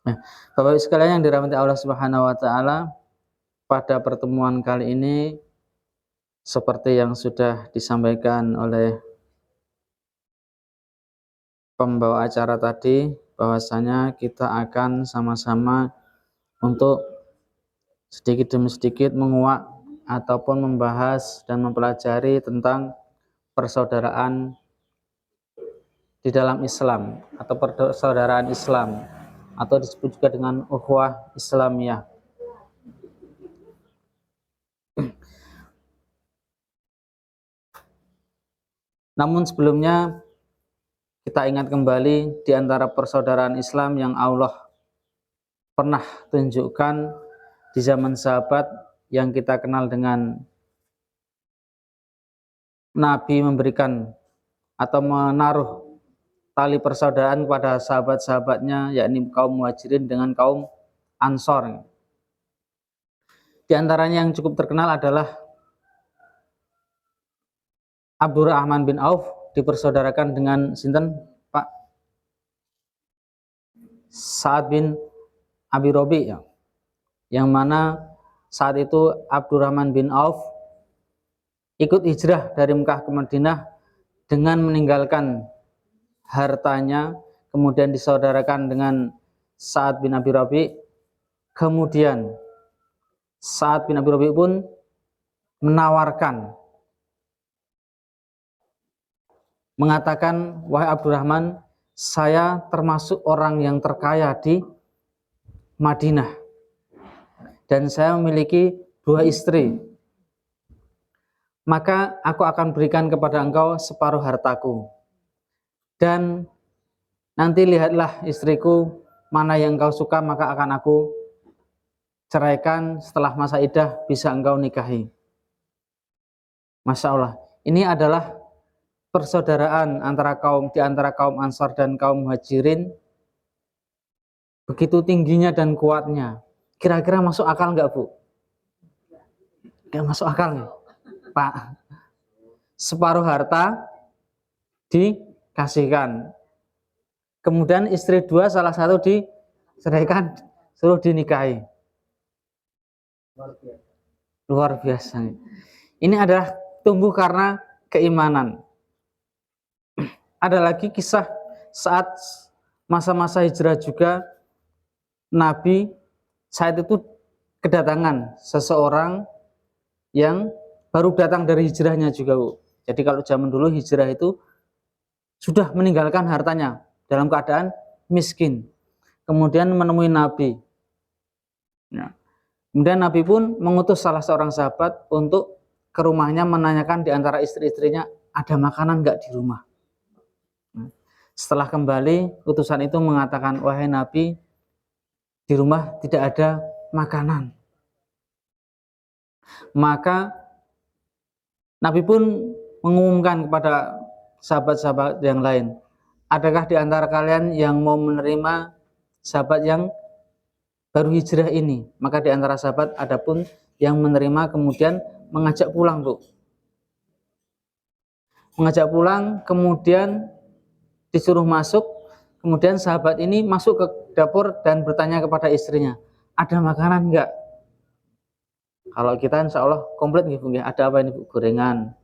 Nah, Bapak Ibu sekalian yang dirahmati Allah Subhanahu wa taala, pada pertemuan kali ini seperti yang sudah disampaikan oleh pembawa acara tadi, bahwasanya kita akan sama-sama untuk sedikit demi sedikit menguak ataupun membahas dan mempelajari tentang persaudaraan di dalam Islam atau persaudaraan Islam atau disebut juga dengan ukhuwah Islamiyah. Namun sebelumnya kita ingat kembali di antara persaudaraan Islam yang Allah pernah tunjukkan di zaman sahabat yang kita kenal dengan Nabi memberikan atau menaruh tali persaudaraan kepada sahabat-sahabatnya, yakni kaum Muhajirin dengan kaum Ansor. Di antaranya yang cukup terkenal adalah Abdurrahman bin Auf dipersaudarakan dengan sinten Pak Sa'ad bin Abi Robi, ya, yang mana saat itu Abdurrahman bin Auf ikut hijrah dari Mekah ke Madinah dengan meninggalkan hartanya, kemudian disaudarakan dengan Sa'ad bin Abi Robi. Kemudian Sa'ad bin Abi Robi pun menawarkan, mengatakan, wahai Abdurrahman, saya termasuk orang yang terkaya di Madinah dan saya memiliki 2 istri, maka aku akan berikan kepada engkau separuh hartaku, dan nanti lihatlah istriku mana yang engkau suka, maka akan aku ceraikan, setelah masa iddah bisa engkau nikahi. Masya Allah, ini adalah persaudaraan di antara kaum Ansar dan kaum Muhajirin, begitu tingginya dan kuatnya. Kira-kira masuk akal nggak, Bu? Nggak masuk akal nih, Pak. Separuh harta dikasihkan, kemudian istri 2 salah satu diceraikan, suruh dinikahi. Luar biasa. Ini adalah tumbuh karena keimanan. Ada lagi kisah saat masa-masa hijrah juga, Nabi saat itu kedatangan seseorang yang baru datang dari hijrahnya juga, Bu. Jadi kalau zaman dulu hijrah itu sudah meninggalkan hartanya dalam keadaan miskin, kemudian menemui Nabi. Nah, kemudian Nabi pun mengutus salah seorang sahabat untuk ke rumahnya menanyakan di antara istri-istrinya, ada makanan nggak di rumah. Setelah kembali, utusan itu mengatakan, wahai Nabi, di rumah tidak ada makanan. Maka Nabi pun mengumumkan kepada sahabat-sahabat yang lain, adakah di antara kalian yang mau menerima sahabat yang baru hijrah ini? Maka di antara sahabat ada pun yang menerima, kemudian mengajak pulang, Bu. Mengajak pulang, kemudian disuruh masuk, kemudian sahabat ini masuk ke dapur dan bertanya kepada istrinya, ada makanan enggak? Kalau kita insya Allah komplit nih, Bu. Ada apa ini, Bu? Gorengan.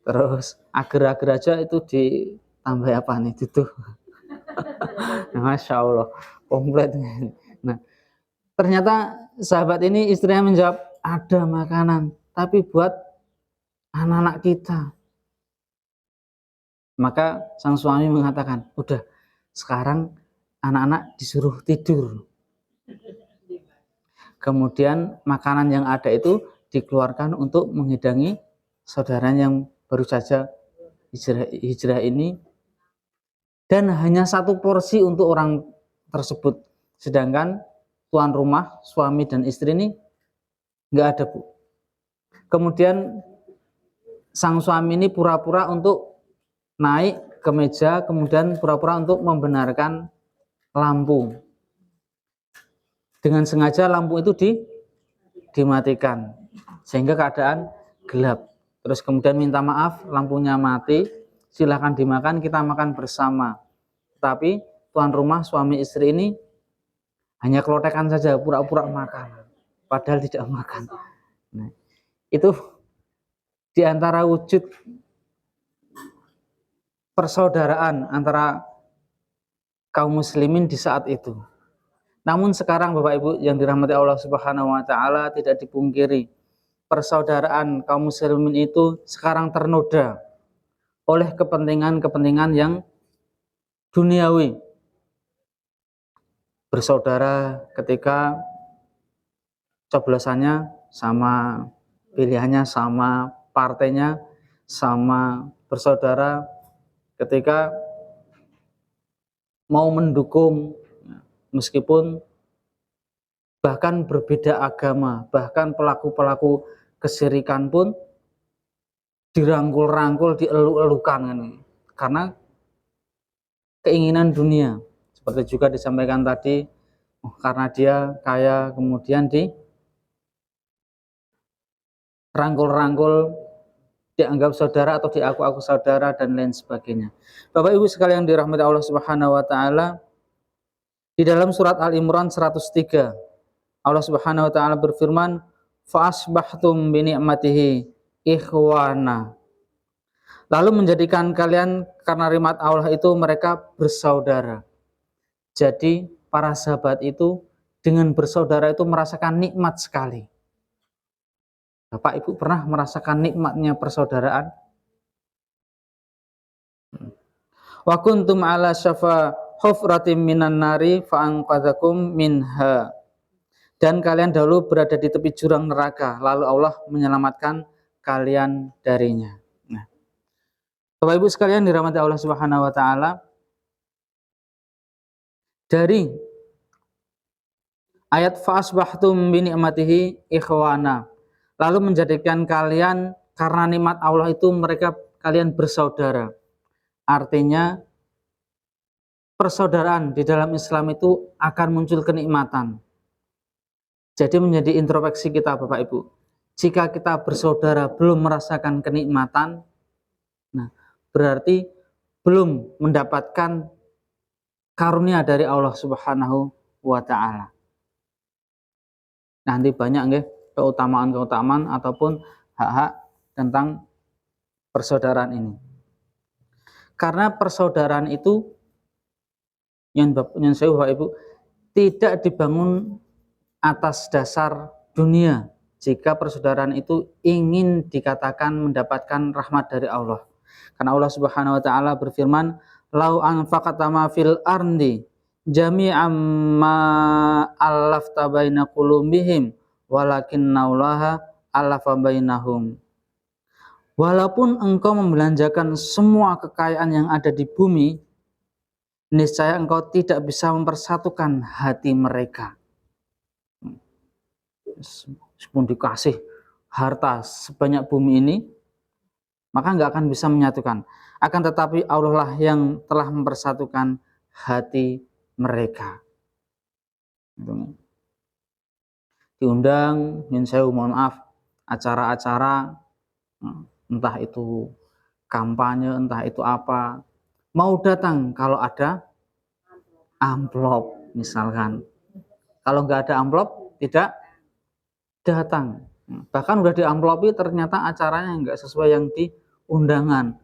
Terus agar-agar aja itu ditambah apa nih? Itu. Masya Allah, komplit. Nah, ternyata sahabat ini istrinya menjawab, ada makanan, tapi buat anak-anak kita. Maka sang suami mengatakan, udah sekarang anak-anak disuruh tidur. Kemudian makanan yang ada itu dikeluarkan untuk menghidangi saudaranya yang baru saja hijrah ini, dan hanya 1 porsi untuk orang tersebut. Sedangkan tuan rumah, suami dan istri ini nggak ada, Bu. Kemudian sang suami ini pura-pura untuk naik ke meja, kemudian pura-pura untuk membenarkan lampu. Dengan sengaja lampu itu dimatikan sehingga keadaan gelap. Terus kemudian minta maaf, lampunya mati, silahkan dimakan, kita makan bersama. Tapi tuan rumah suami istri ini hanya kelotekan saja, pura-pura makan, padahal tidak makan. Nah, itu di antara wujud persaudaraan antara kaum muslimin di saat itu. Namun sekarang Bapak Ibu yang dirahmati Allah Subhanahu wa taala, tidak dipungkiri persaudaraan kaum muslimin itu sekarang ternoda oleh kepentingan-kepentingan yang duniawi. Bersaudara ketika coblosannya sama, pilihannya sama, partainya sama, bersaudara ketika mau mendukung meskipun bahkan berbeda agama, bahkan pelaku-pelaku kesyirikan pun dirangkul-rangkul, dieluk-elukan karena keinginan dunia. Seperti juga disampaikan tadi, karena dia kaya kemudian dirangkul-rangkul, dianggap saudara atau diaku-aku saudara dan lain sebagainya. Bapak Ibu sekalian dirahmati Allah Subhanahu wa taala, di dalam surat Al-Imran 103 Allah Subhanahu wa taala berfirman, fa asbahtum bi ni'matihi ikhwana. Lalu menjadikan kalian karena nikmat Allah itu mereka bersaudara. Jadi para sahabat itu dengan bersaudara itu merasakan nikmat sekali. Bapak Ibu pernah merasakan nikmatnya persaudaraan? Wa kuntum ala syafa hufratim minan nari fa anqadzakum minha. Dan kalian dahulu berada di tepi jurang neraka, lalu Allah menyelamatkan kalian darinya. Nah, Bapak Ibu sekalian dirahmati Allah Subhanahu wa taala, dari ayat fa'asbahtum bi ni'matihi ikhwana, lalu menjadikan kalian karena nikmat Allah itu mereka kalian bersaudara. Artinya persaudaraan di dalam Islam itu akan muncul kenikmatan. Jadi menjadi introspeksi kita Bapak Ibu. Jika kita bersaudara belum merasakan kenikmatan, nah berarti belum mendapatkan karunia dari Allah Subhanahu wa taala. Nanti banyak nggih keutamaan-keutamaan ataupun hak-hak tentang persaudaraan ini. Karena persaudaraan itu yang saya Bapak Ibu tidak dibangun atas dasar dunia. Jika persaudaraan itu ingin dikatakan mendapatkan rahmat dari Allah. Karena Allah Subhanahu wa taala berfirman, "Lau anfaqata ma fil ardi jami'an ma allafta baina qulubihim walakinnallaha allafa bainahum." Walaupun engkau membelanjakan semua kekayaan yang ada di bumi, niscaya engkau tidak bisa mempersatukan hati mereka. Meskipun dikasih harta sebanyak bumi ini, maka nggak akan bisa menyatukan. Akan tetapi Allah lah yang telah mempersatukan hati mereka. Diundang, mohon maaf, acara-acara, entah itu kampanye, entah itu apa, mau datang kalau ada amplop misalkan. Kalau nggak ada amplop, tidak datang. Bahkan udah diamplopi ternyata acaranya nggak sesuai yang di undangan,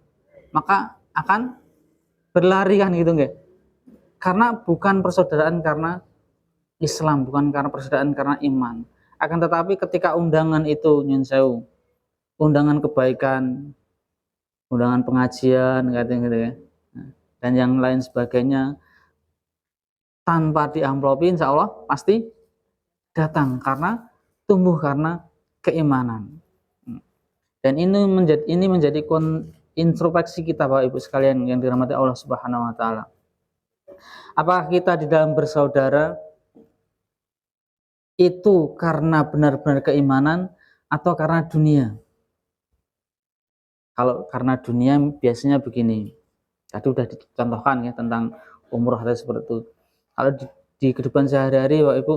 maka akan berlari kan gitu nggak? Karena bukan persaudaraan karena Islam, bukan karena persaudaraan karena iman. Akan tetapi ketika undangan itu nyun sewu, undangan kebaikan, undangan pengajian gitu ya, dan yang lain sebagainya, tanpa diamplopi insya Allah pasti datang karena tumbuh karena keimanan. Dan ini menjadi introspeksi kita Bapak Ibu sekalian yang dirahmati Allah Subhanahu wa taala. Apakah kita di dalam bersaudara itu karena benar-benar keimanan atau karena dunia? Kalau karena dunia biasanya begini. Tadi sudah dicontohkan ya tentang umroh atau seperti itu. Kalau di kehidupan sehari-hari Bapak Ibu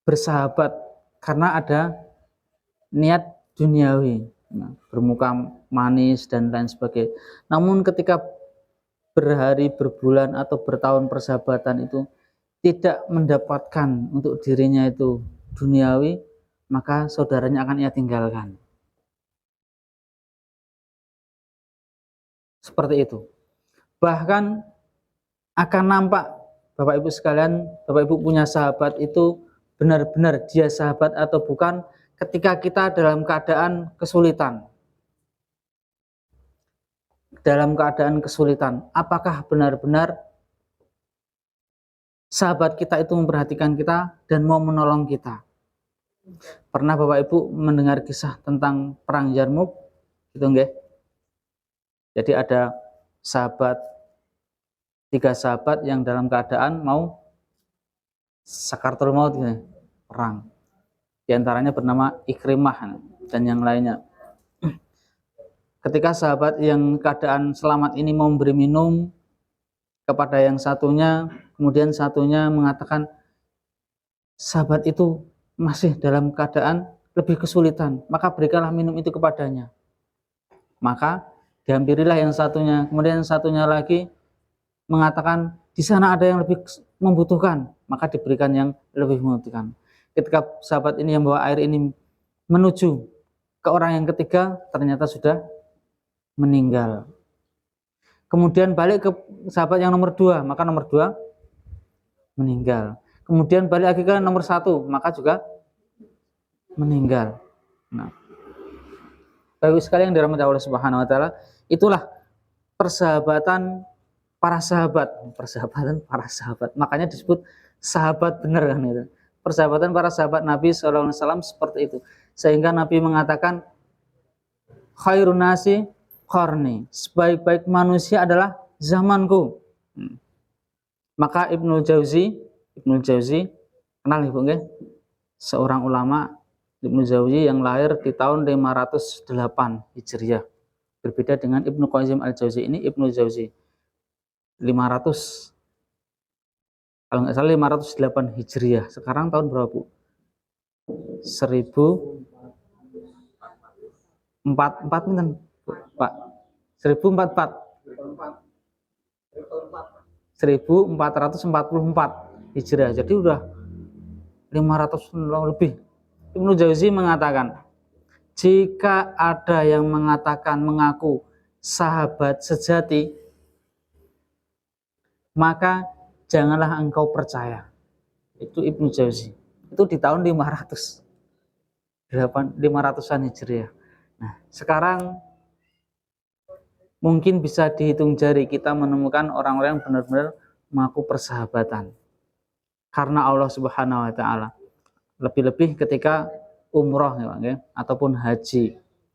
bersahabat karena ada niat duniawi, bermuka manis dan lain sebagainya. Namun ketika berhari, berbulan atau bertahun persahabatan itu tidak mendapatkan untuk dirinya itu duniawi, maka saudaranya akan ia tinggalkan. Seperti itu. Bahkan akan nampak, Bapak Ibu sekalian, Bapak Ibu punya sahabat itu benar-benar dia sahabat atau bukan ketika kita dalam keadaan kesulitan. Dalam keadaan kesulitan, apakah benar-benar sahabat kita itu memperhatikan kita dan mau menolong kita? Pernah Bapak Ibu mendengar kisah tentang perang Yarmuk? Gitu nggih? Jadi ada tiga sahabat yang dalam keadaan mau sakaratul maut, perang. Di antaranya bernama Ikrimah dan yang lainnya. Ketika sahabat yang keadaan selamat ini mau memberi minum kepada yang satunya, kemudian satunya mengatakan sahabat itu masih dalam keadaan lebih kesulitan, maka berikanlah minum itu kepadanya. Maka dihampirilah yang satunya, kemudian yang satunya lagi mengatakan di sana ada yang lebih membutuhkan, maka diberikan yang lebih membutuhkan. Ketika sahabat ini yang bawa air ini menuju ke orang yang ketiga, ternyata sudah meninggal. Kemudian balik ke sahabat yang nomor 2, maka nomor 2 meninggal. Kemudian balik lagi ke nomor 1, maka juga meninggal. Nah, Bapak sekalian yang dirahmati Allah Subhanahu wa taala, itulah persahabatan para sahabat. Persahabatan para sahabat. Makanya disebut sahabat benar kan itu. Persahabatan para sahabat Nabi SAW seperti itu. Sehingga Nabi mengatakan khairun nasi qarni, sebaik-baik manusia adalah zamanku. Maka Ibnu Jauzi kenal Ibu nggih? Seorang ulama Ibnu Jauzi yang lahir di tahun 508 Hijriah. Berbeda dengan Ibnu Qayyim al-Jauzi, ini Ibnu Jauzi 500, kalau nggak salah 508 Hijriah. Sekarang tahun berapa, Bu? 1044 minten, Pak. 1444 Hijriah. Jadi udah 500 lebih. Ibnu Jauzi mengatakan, jika ada yang mengatakan mengaku sahabat sejati, maka janganlah engkau percaya. Itu Ibnu Jauzi. Itu di tahun 500-an Hijriah. Nah, sekarang mungkin bisa dihitung jari kita menemukan orang-orang yang benar-benar mengaku persahabatan karena Allah Subhanahu wa taala. Lebih-lebih ketika umroh ya, ataupun haji.